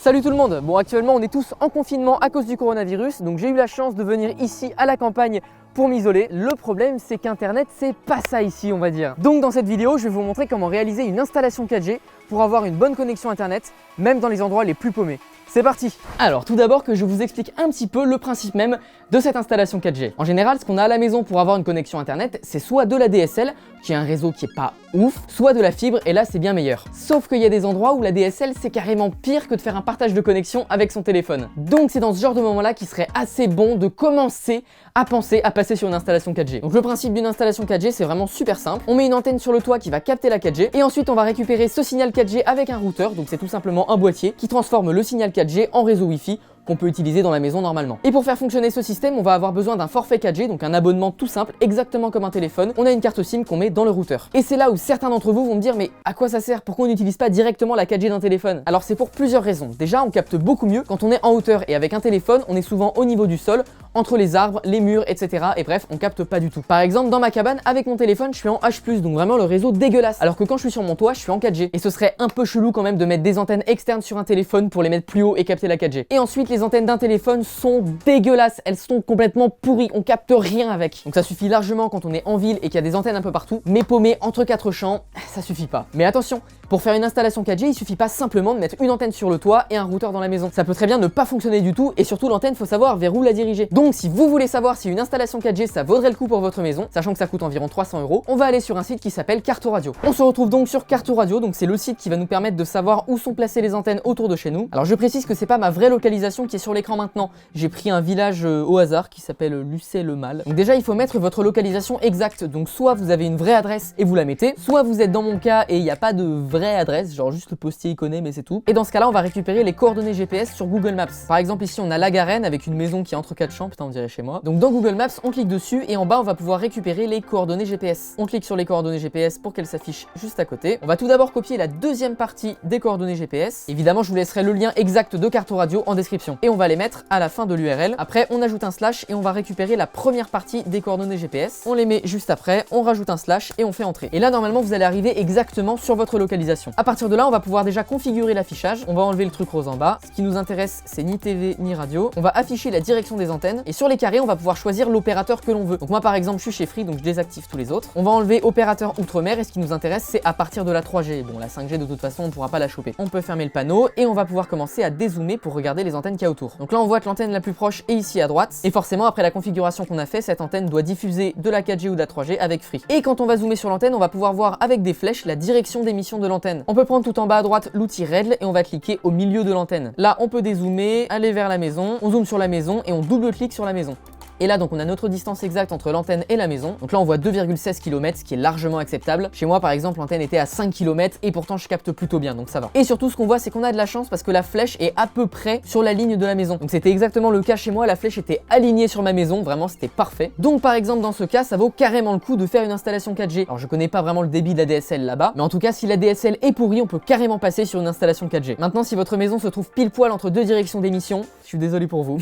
Salut tout le monde. Bon, actuellement on est tous en confinement à cause du coronavirus, donc j'ai eu la chance de venir ici à la campagne pour m'isoler. Le problème c'est qu'internet c'est pas ça ici, on va dire. Donc dans cette vidéo je vais vous montrer comment réaliser une installation 4G pour avoir une bonne connexion internet, même dans les endroits les plus paumés. C'est parti! Alors tout d'abord que je vous explique un petit peu le principe même de cette installation 4G. En général, ce qu'on a à la maison pour avoir une connexion internet, c'est soit de la DSL, qui est un réseau qui est pas ouf, soit de la fibre, et là c'est bien meilleur. Sauf qu'il y a des endroits où la DSL c'est carrément pire que de faire un partage de connexion avec son téléphone. Donc c'est dans ce genre de moment-là qu'il serait assez bon de commencer à penser à passer sur une installation 4G. Donc le principe d'une installation 4G c'est vraiment super simple. On met une antenne sur le toit qui va capter la 4G, et ensuite on va récupérer ce signal 4G avec un routeur, donc c'est tout simplement un boîtier qui transforme le signal 4G en réseau Wi-Fi qu'on peut utiliser dans la maison normalement. Et pour faire fonctionner ce système, on va avoir besoin d'un forfait 4G, donc un abonnement tout simple, exactement comme un téléphone. On a une carte SIM qu'on met dans le routeur. Et c'est là où certains d'entre vous vont me dire, mais à quoi ça sert? Pourquoi on n'utilise pas directement la 4G d'un téléphone? Alors c'est pour plusieurs raisons. Déjà, on capte beaucoup mieux quand on est en hauteur, et avec un téléphone, on est souvent au niveau du sol, entre les arbres, les murs, etc. Et bref, on capte pas du tout. Par exemple, dans ma cabane, avec mon téléphone, je suis en H+, donc vraiment le réseau dégueulasse. Alors que quand je suis sur mon toit, je suis en 4G. Et ce serait un peu chelou quand même de mettre des antennes externes sur un téléphone pour les mettre plus haut et capter la 4G. Et ensuite, les antennes d'un téléphone sont dégueulasses, elles sont complètement pourries, on capte rien avec. Donc ça suffit largement quand on est en ville et qu'il y a des antennes un peu partout, mais paumé entre quatre champs, ça suffit pas. Mais attention, pour faire une installation 4G, il suffit pas simplement de mettre une antenne sur le toit et un routeur dans la maison. Ça peut très bien ne pas fonctionner du tout, et surtout l'antenne, faut savoir vers où la diriger. Donc si vous voulez savoir si une installation 4G ça vaudrait le coup pour votre maison, sachant que ça coûte environ 300 €, on va aller sur un site qui s'appelle Carto Radio. On se retrouve donc sur Carto Radio, donc c'est le site qui va nous permettre de savoir où sont placées les antennes autour de chez nous. Alors je précise que c'est pas ma vraie localisation qui est sur l'écran maintenant. J'ai pris un village au hasard qui s'appelle Lucé-le-Mal. Donc déjà il faut mettre votre localisation exacte, donc soit vous avez une vraie adresse et vous la mettez, soit vous êtes dans mon cas et il n'y a pas de vraie adresse, genre juste le postier il connaît mais c'est tout. Et dans ce cas là on va récupérer les coordonnées GPS sur Google Maps. Par exemple ici on a la Garenne avec une maison qui est entre 4 champs, putain on dirait chez moi. Donc dans Google Maps on clique dessus et en bas on va pouvoir récupérer les coordonnées GPS. On clique sur les coordonnées GPS pour qu'elles s'affichent juste à côté. On va tout d'abord copier la deuxième partie des coordonnées GPS. Évidemment je vous laisserai le lien exact de Carto Radio en description. Et on va les mettre à la fin de l'URL. Après on ajoute un slash et on va récupérer la première partie des coordonnées GPS. On les met juste après, on rajoute un slash et on fait entrer. Et là normalement vous allez arriver exactement sur votre localisation. À partir de là on va pouvoir déjà configurer l'affichage. On va enlever le truc rose en bas. Ce qui nous intéresse c'est ni TV ni radio. On va afficher la direction des antennes et sur les carrés on va pouvoir choisir l'opérateur que l'on veut. Donc moi par exemple je suis chez Free donc je désactive tous les autres. On va enlever opérateur outre-mer et ce qui nous intéresse c'est à partir de la 3G. Bon la 5G de toute façon on pourra pas la choper. On peut fermer le panneau et on va pouvoir commencer à dézoomer pour regarder les antennes qu'il y a autour. Donc là on voit que l'antenne la plus proche est ici à droite et forcément après la configuration qu'on a fait, cette antenne doit diffuser de la 4G ou de la 3G avec Free. Et quand on va zoomer sur l'antenne, on va pouvoir voir avec des flèches la direction d'émission de l'antenne. On peut prendre tout en bas à droite l'outil Règle et on va cliquer au milieu de l'antenne. Là on peut dézoomer, aller vers la maison, on zoome sur la maison et on double-clique sur la maison. Et là donc on a notre distance exacte entre l'antenne et la maison. Donc là on voit 2,16 km, ce qui est largement acceptable. Chez moi par exemple l'antenne était à 5 km et pourtant je capte plutôt bien, donc ça va. Et surtout ce qu'on voit c'est qu'on a de la chance parce que la flèche est à peu près sur la ligne de la maison. Donc c'était exactement le cas chez moi, la flèche était alignée sur ma maison, vraiment c'était parfait. Donc par exemple dans ce cas ça vaut carrément le coup de faire une installation 4G. Alors je connais pas vraiment le débit de la DSL là-bas, mais en tout cas si la DSL est pourrie on peut carrément passer sur une installation 4G. Maintenant si votre maison se trouve pile poil entre deux directions d'émission, je suis désolé pour vous.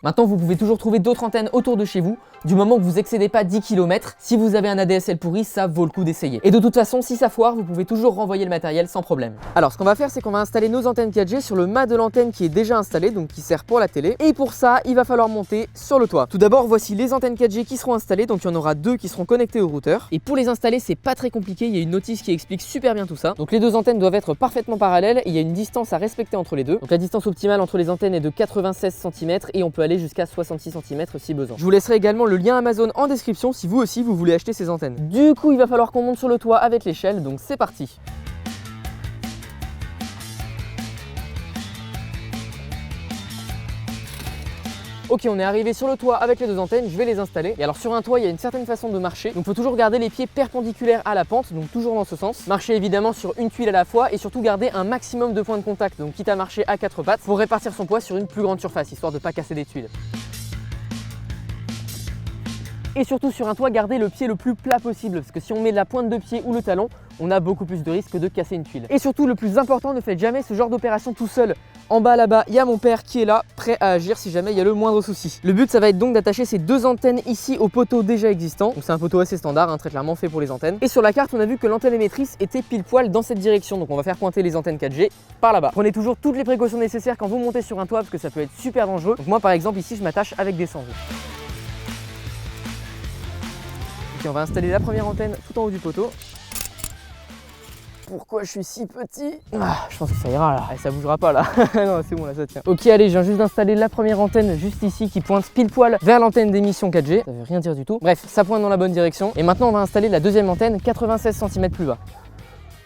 Maintenant vous pouvez toujours trouver d'autres antennes autour de chez vous, du moment que vous excédez pas 10 km. Si vous avez un ADSL pourri, ça vaut le coup d'essayer. Et de toute façon, si ça foire, vous pouvez toujours renvoyer le matériel sans problème. Alors ce qu'on va faire, c'est qu'on va installer nos antennes 4G sur le mât de l'antenne qui est déjà installé, donc qui sert pour la télé. Et pour ça, il va falloir monter sur le toit. Tout d'abord, voici les antennes 4G qui seront installées, donc il y en aura deux qui seront connectées au routeur. Et pour les installer, c'est pas très compliqué, il y a une notice qui explique super bien tout ça. Donc les deux antennes doivent être parfaitement parallèles et il y a une distance à respecter entre les deux. Donc la distance optimale entre les antennes est de 96 cm et on peut aller jusqu'à 66 cm si besoin. Je vous laisserai également le lien Amazon en description si vous aussi vous voulez acheter ces antennes. Du coup il va falloir qu'on monte sur le toit avec l'échelle, donc c'est parti. Ok, on est arrivé sur le toit avec les deux antennes, je vais les installer. Et alors sur un toit, il y a une certaine façon de marcher. Donc il faut toujours garder les pieds perpendiculaires à la pente, donc toujours dans ce sens. Marcher évidemment sur une tuile à la fois et surtout garder un maximum de points de contact. Donc quitte à marcher à quatre pattes pour répartir son poids sur une plus grande surface, histoire de ne pas casser des tuiles. Et surtout sur un toit, garder le pied le plus plat possible, parce que si on met la pointe de pied ou le talon, on a beaucoup plus de risques de casser une tuile. Et surtout, le plus important, ne faites jamais ce genre d'opération tout seul. En bas là-bas, il y a mon père qui est là, prêt à agir si jamais il y a le moindre souci. Le but, ça va être donc d'attacher ces deux antennes ici au poteau déjà existant. Donc c'est un poteau assez standard, très clairement fait pour les antennes. Et sur la carte, on a vu que l'antenne émettrice était pile poil dans cette direction. Donc on va faire pointer les antennes 4G par là-bas. Prenez toujours toutes les précautions nécessaires quand vous montez sur un toit parce que ça peut être super dangereux. Donc moi par exemple ici, je m'attache avec des sangles. Ok, on va installer la première antenne tout en haut du poteau. Pourquoi je suis si petit? Je pense que ça ira là, ça bougera pas là. Non, c'est bon là, ça tient. Ok, allez, je viens juste d'installer la première antenne juste ici qui pointe pile poil vers l'antenne d'émission 4G. Ça veut rien dire du tout. Bref, ça pointe dans la bonne direction. Et maintenant, on va installer la deuxième antenne 96 cm plus bas.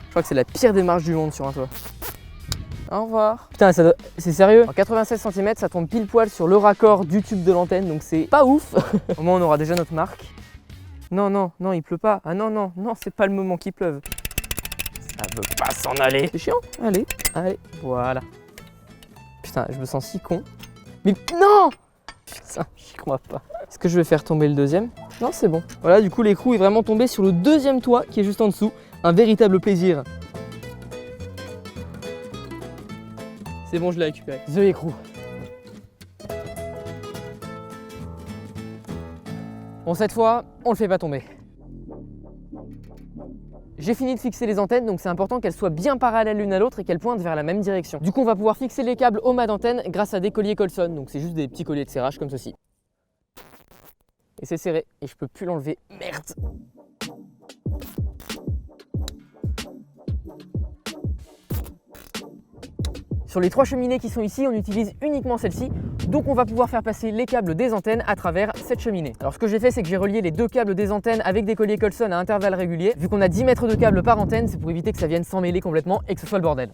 Je crois que c'est la pire démarche du monde sur un toit. Au revoir. Putain, c'est sérieux? En 96 cm, ça tombe pile poil sur le raccord du tube de l'antenne, donc c'est pas ouf. Au moins, on aura déjà notre marque. Non, non, non, il pleut pas. Ah non, non, non, c'est pas le moment qu'il pleuve. Ça veut pas s'en aller. C'est chiant. Allez, allez, voilà. Putain, je me sens si con. Mais non! Putain, j'y crois pas. Est-ce que je vais faire tomber le deuxième? Non, c'est bon. Voilà, du coup, l'écrou est vraiment tombé sur le deuxième toit qui est juste en dessous. Un véritable plaisir. C'est bon, je l'ai récupéré. The écrou. Bon, cette fois, on le fait pas tomber. J'ai fini de fixer les antennes, donc c'est important qu'elles soient bien parallèles l'une à l'autre et qu'elles pointent vers la même direction. Du coup, on va pouvoir fixer les câbles au mât d'antenne grâce à des colliers Colson, donc c'est juste des petits colliers de serrage comme ceci. Et c'est serré, et je peux plus l'enlever. Merde! Sur les trois cheminées qui sont ici, on utilise uniquement celle-ci, donc on va pouvoir faire passer les câbles des antennes à travers cette cheminée. Alors ce que j'ai fait, c'est que j'ai relié les deux câbles des antennes avec des colliers Colson à intervalles réguliers. Vu qu'on a 10 mètres de câble par antenne, c'est pour éviter que ça vienne s'emmêler complètement et que ce soit le bordel.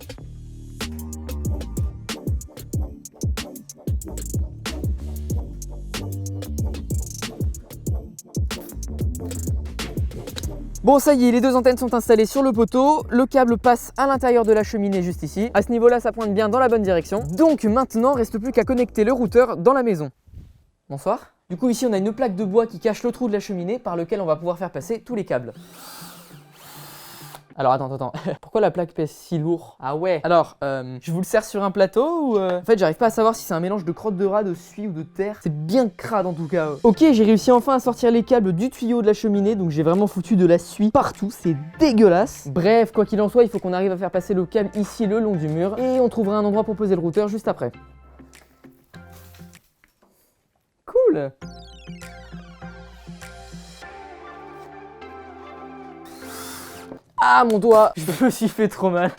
Bon, ça y est, les deux antennes sont installées sur le poteau, le câble passe à l'intérieur de la cheminée juste ici. À ce niveau-là, ça pointe bien dans la bonne direction. Donc maintenant, reste plus qu'à connecter le routeur dans la maison. Bonsoir. Du coup, ici, on a une plaque de bois qui cache le trou de la cheminée par lequel on va pouvoir faire passer tous les câbles. Alors attends, pourquoi la plaque pèse si lourd? Ah ouais. Alors, je vous le sers sur un plateau ou En fait, j'arrive pas à savoir si c'est un mélange de crotte de rat, de suie ou de terre. C'est bien crade en tout cas. Ok, j'ai réussi enfin à sortir les câbles du tuyau de la cheminée, donc j'ai vraiment foutu de la suie partout, c'est dégueulasse. Bref, quoi qu'il en soit, il faut qu'on arrive à faire passer le câble ici le long du mur et on trouvera un endroit pour poser le routeur juste après. Cool. Ah mon doigt, je me suis fait trop mal.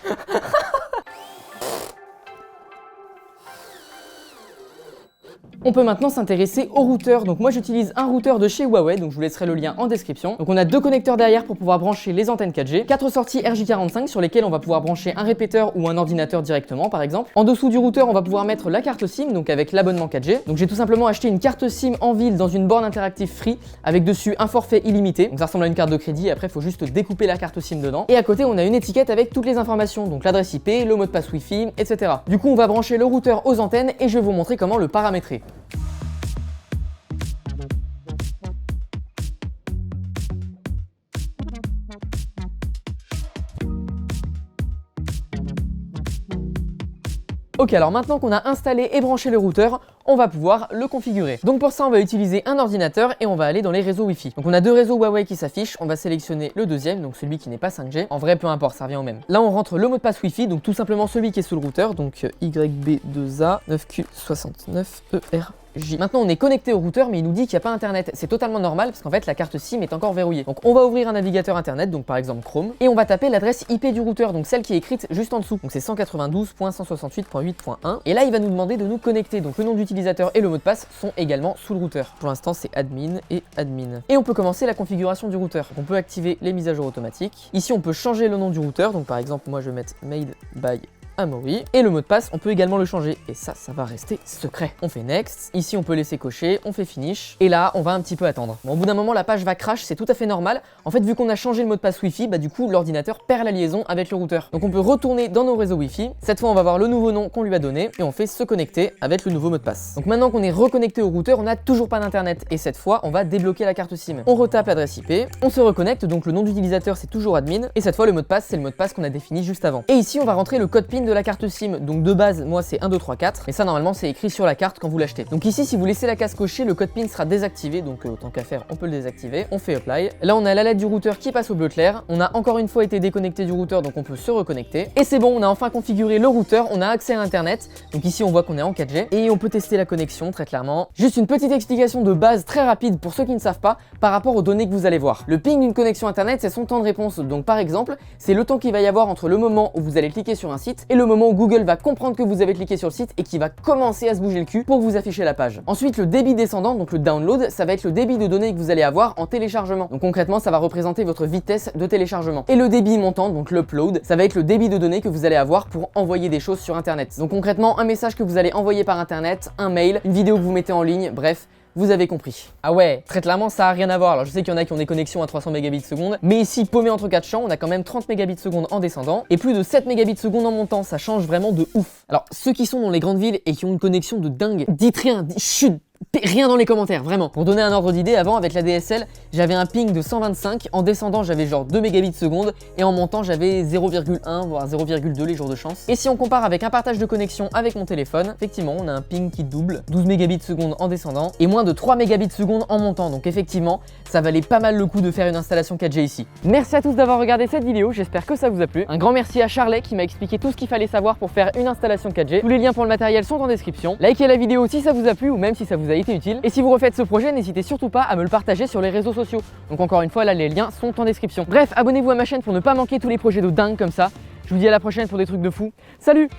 On peut maintenant s'intéresser au routeur. Donc moi j'utilise un routeur de chez Huawei, donc je vous laisserai le lien en description. Donc on a deux connecteurs derrière pour pouvoir brancher les antennes 4G, 4 sorties RJ45 sur lesquelles on va pouvoir brancher un répéteur ou un ordinateur directement par exemple. En dessous du routeur on va pouvoir mettre la carte SIM, donc avec l'abonnement 4G. Donc j'ai tout simplement acheté une carte SIM en ville dans une borne interactive free avec dessus un forfait illimité. Donc ça ressemble à une carte de crédit et après il faut juste découper la carte SIM dedans. Et à côté on a une étiquette avec toutes les informations, donc l'adresse IP, le mot de passe Wi-Fi, etc. Du coup on va brancher le routeur aux antennes et je vais vous montrer comment le paramétrer. Ok, alors maintenant qu'on a installé et branché le routeur, on va pouvoir le configurer. Donc pour ça, on va utiliser un ordinateur et on va aller dans les réseaux Wi-Fi. Donc on a deux réseaux Huawei qui s'affichent, on va sélectionner le deuxième, donc celui qui n'est pas 5G. En vrai, peu importe, ça revient au même. Là, on rentre le mot de passe Wi-Fi, donc tout simplement celui qui est sous le routeur, donc YB2A 9Q69ER. Maintenant on est connecté au routeur mais il nous dit qu'il n'y a pas internet. C'est totalement normal parce qu'en fait la carte SIM est encore verrouillée. Donc on va ouvrir un navigateur internet, donc par exemple Chrome, et on va taper l'adresse IP du routeur, donc celle qui est écrite juste en dessous. Donc c'est 192.168.8.1 et là il va nous demander de nous connecter. Donc le nom d'utilisateur et le mot de passe sont également sous le routeur. Pour l'instant c'est admin et admin. Et on peut commencer la configuration du routeur. Donc, on peut activer les mises à jour automatiques. Ici on peut changer le nom du routeur, donc par exemple moi je vais mettre made by Amaury. Et le mot de passe, on peut également le changer. Et ça va rester secret. On fait next. Ici, on peut laisser cocher. On fait finish. Et là, on va un petit peu attendre. Bon, au bout d'un moment, la page va crash. C'est tout à fait normal. En fait, vu qu'on a changé le mot de passe Wi-Fi, bah du coup, l'ordinateur perd la liaison avec le routeur. Donc, on peut retourner dans nos réseaux Wi-Fi. Cette fois, on va voir le nouveau nom qu'on lui a donné. Et on fait se connecter avec le nouveau mot de passe. Donc, maintenant qu'on est reconnecté au routeur, on n'a toujours pas d'internet. Et cette fois, on va débloquer la carte SIM. On retape l'adresse IP. On se reconnecte. Donc, le nom d'utilisateur, c'est toujours admin. Et cette fois, le mot de passe, c'est le mot de passe qu'on a défini juste avant. Et ici, on va rentrer le code PIN de de la carte SIM, donc de base, moi c'est 1, 2, 3, 4, et ça normalement c'est écrit sur la carte quand vous l'achetez. Donc ici, si vous laissez la case cochée, le code PIN sera désactivé, donc autant qu'à faire, on peut le désactiver. On fait apply. Là, on a la LED du routeur qui passe au bleu clair. On a encore une fois été déconnecté du routeur, donc on peut se reconnecter. Et c'est bon, on a enfin configuré le routeur, on a accès à Internet. Donc ici, on voit qu'on est en 4G et on peut tester la connexion très clairement. Juste une petite explication de base très rapide pour ceux qui ne savent pas par rapport aux données que vous allez voir. Le ping d'une connexion Internet, c'est son temps de réponse. Donc par exemple, c'est le temps qu'il va y avoir entre le moment où vous allez cliquer sur un site et le moment où Google va comprendre que vous avez cliqué sur le site et qui va commencer à se bouger le cul pour vous afficher la page. Ensuite, le débit descendant, donc le download, ça va être le débit de données que vous allez avoir en téléchargement. Donc concrètement, ça va représenter votre vitesse de téléchargement. Et le débit montant, donc l'upload, ça va être le débit de données que vous allez avoir pour envoyer des choses sur Internet. Donc concrètement, un message que vous allez envoyer par Internet, un mail, une vidéo que vous mettez en ligne, bref. Vous avez compris. Ah ouais, très clairement ça a rien à voir. Alors je sais qu'il y en a qui ont des connexions à 300 mégabits seconde, mais ici paumé entre 4 champs, on a quand même 30 mégabits seconde en descendant et plus de 7 mégabits seconde en montant. Ça change vraiment de ouf. Alors ceux qui sont dans les grandes villes et qui ont une connexion de dingue, dites rien, chut. Rien dans les commentaires, vraiment. Pour donner un ordre d'idée, avant avec la DSL, j'avais un ping de 125, en descendant j'avais genre 2 mégabits seconde et en montant j'avais 0,1 voire 0,2 les jours de chance. Et si on compare avec un partage de connexion avec mon téléphone, effectivement on a un ping qui double, 12 mégabits seconde en descendant et moins de 3 mégabits seconde en montant. Donc effectivement, ça valait pas mal le coup de faire une installation 4G ici. Merci à tous d'avoir regardé cette vidéo, j'espère que ça vous a plu. Un grand merci à Charlet qui m'a expliqué tout ce qu'il fallait savoir pour faire une installation 4G. Tous les liens pour le matériel sont en description. Likez la vidéo si ça vous a plu ou même si ça vous a été utile. Et si vous refaites ce projet, n'hésitez surtout pas à me le partager sur les réseaux sociaux. Donc encore une fois, là les liens sont en description. Bref, abonnez-vous à ma chaîne pour ne pas manquer tous les projets de dingue comme ça. Je vous dis à la prochaine pour des trucs de fou. Salut!